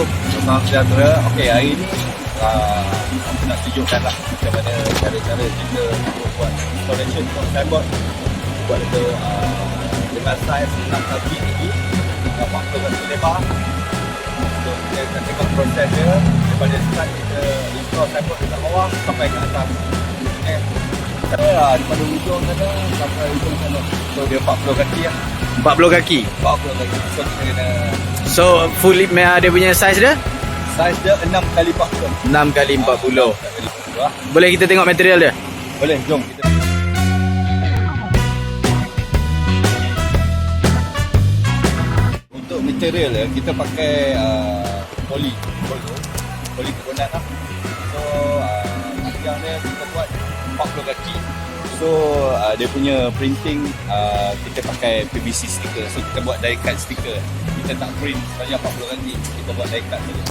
Assalamualaikum. Salam sejahtera. Okey, hari ni aku nak tunjukkan lah macam mana cara-cara kita untuk buat installation untuk signboard. Buat itu dengan saiz 6 kaki tinggi dan 40 kaki lebar. So kita akan tengok proses dia daripada start kita install signboard dekat bawah sampai ke atas. Daripada ujung sana sampai ujung sana. So dia 40 kaki lah. 40 kaki. 40 kaki. So kita kena, So full dia punya saiz dia? saiz dia 6x40. 6x40. Boleh kita tengok material dia? Boleh, jom kita. Untuk material dia, kita pakai poli karbonat lah. So panjang dia kita buat 40 kaki. So dia punya printing kita pakai PVC sticker. So kita buat die cut sticker. Kita tak print sepanjang 40 kaki, kita buat die cut saja.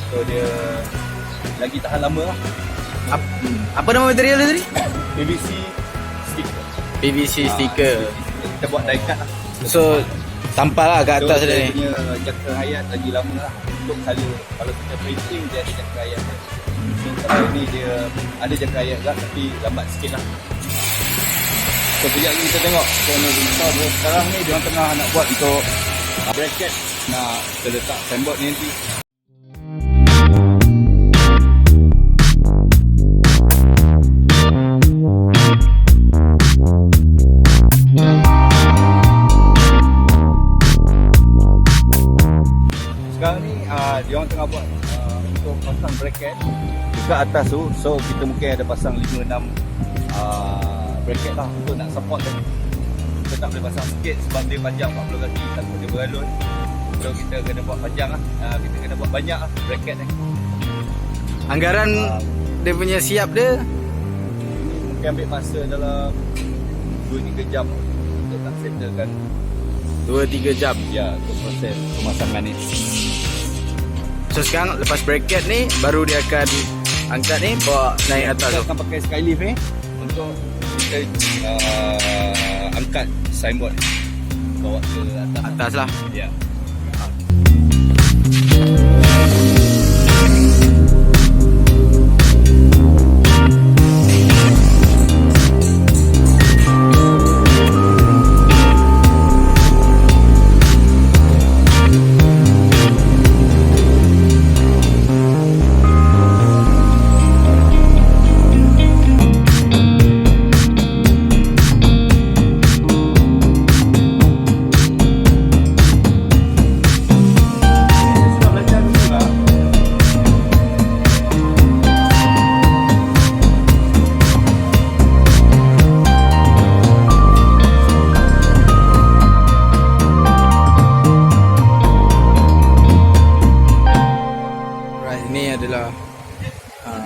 So dia lagi tahan lama lah. Apa nama material dia tadi? PVC sticker. PVC sticker. Kita buat die cut lah. So tampal lah kat atas so, dia dia ni. punya jangka hayat lagi lama lah. Untuk kalau kita printing dia ada jangka hayat dia. So kalau ni dia ada jangka hayat juga tapi lambat sikit lah. So kejap ni kita tengok. So sekarang ni dia orang tengah nak buat untuk bracket. Nak kita letak signboard ni nanti. Sekarang ni dia orang tengah buat untuk pasang bracket dekat atas tu. So kita mungkin ada pasang 5-6 bracket lah untuk nak support dia. Kita tak boleh pasang sikit sebab dia panjang 40 kaki, takut dia beralun. So kita kena buat panjang lah. Kita kena buat banyak lah bracket ni. Anggaran dia punya siap dia Mungkin ambil masa dalam 2-3 jam untuk tak settlekan 2-3 jam. ya untuk proses pemasangan ni. So sekarang lepas bracket ni baru dia akan angkat ni bawa naik atas Kita tu. akan pakai skylift ni untuk kita angkat signboard ni, bawa ke atas. Atas lah. Ya. Ini adalah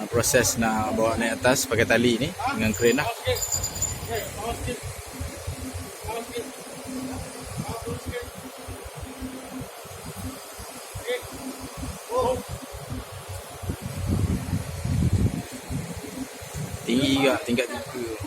proses nak bawa naik atas pakai tali ni dengan crane lah. Tinggi juga, tingkat 3.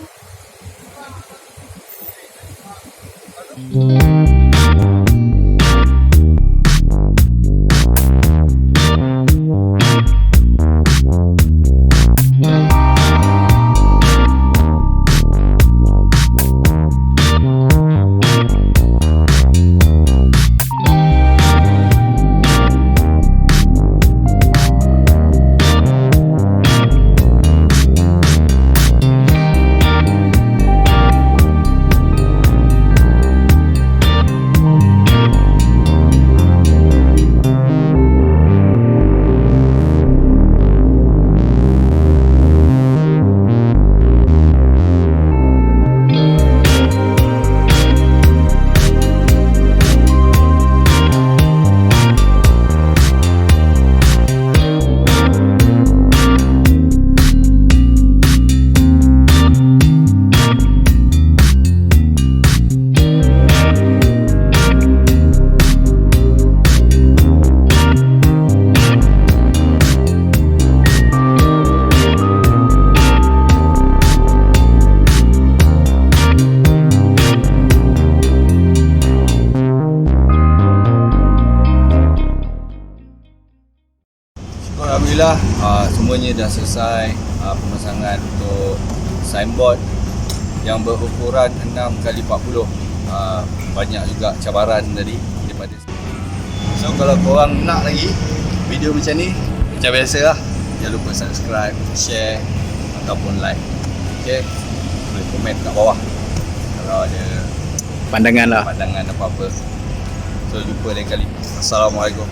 Alhamdulillah, semuanya dah selesai. Pemasangan untuk signboard yang berukuran 6x40. Banyak juga cabaran tadi daripada. So kalau korang nak lagi video macam ni, macam biasa lah, jangan lupa subscribe, share ataupun like. Okay, boleh komen kat bawah kalau ada Pandangan lah. pandangan apa-apa. So jumpa lain kali. Assalamualaikum.